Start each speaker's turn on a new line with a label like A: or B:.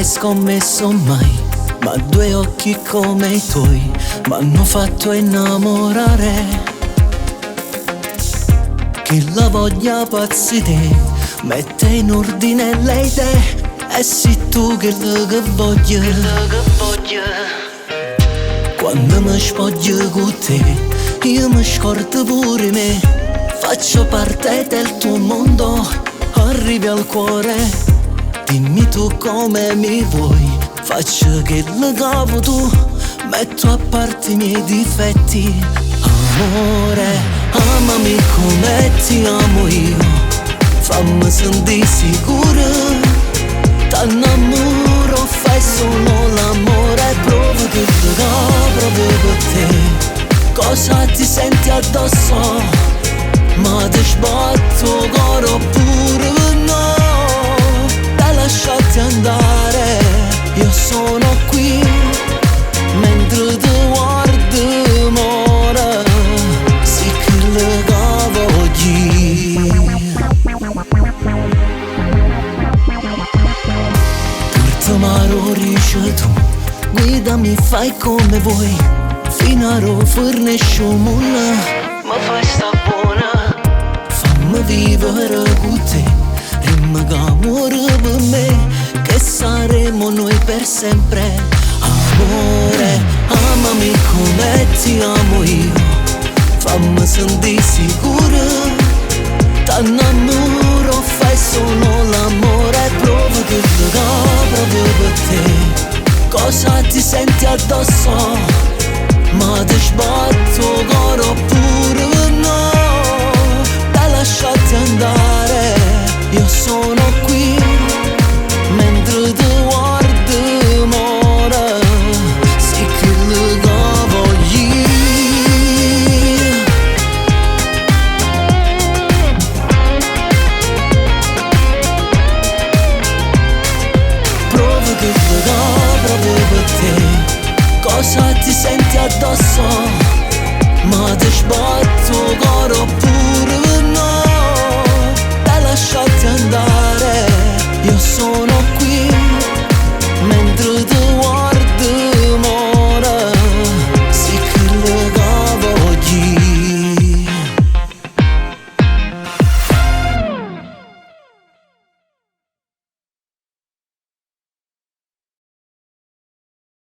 A: scommesso mai, ma due occhi come i tuoi m'hanno fatto innamorare. Che la voglia pazzi te mette in ordine le idee, e sei tu che voglio. Quando mi spoglio con te, io mi scordo pure me. Faccio parte del tuo mondo, arrivi al cuore. Dimmi tu come mi vuoi, faccio che lo cavo tu, metto a parte i miei difetti. Amore, amami come ti amo io, fammi sentire sicuro. T'annamoro, fai solo l'amore, provo che lo do proprio per te. Cosa ti senti addosso? Ma ti sbatto coro pure no. Lasciati andare, io sono qui mentre ti guardo mora, sì che le cavogli. Porta maro riesci tu, guidami, fai come vuoi, fino a fornisci un molla, ma fai sta buona, fammi vivere con te. Rimma che amore per me, che saremo noi per sempre. Amore, amami come ti amo io, fammi sentire sicuro. T'annamoro, fai solo l'amore, provo che lo do proprio per te. Cosa ti senti addosso? Ma ti sbatto coro pure no. Dai, lasciati andare, io sono qui mentre ti guardo mora, sì che lo cavogli. Provo che lo do proprio per te. Cosa ti senti addosso?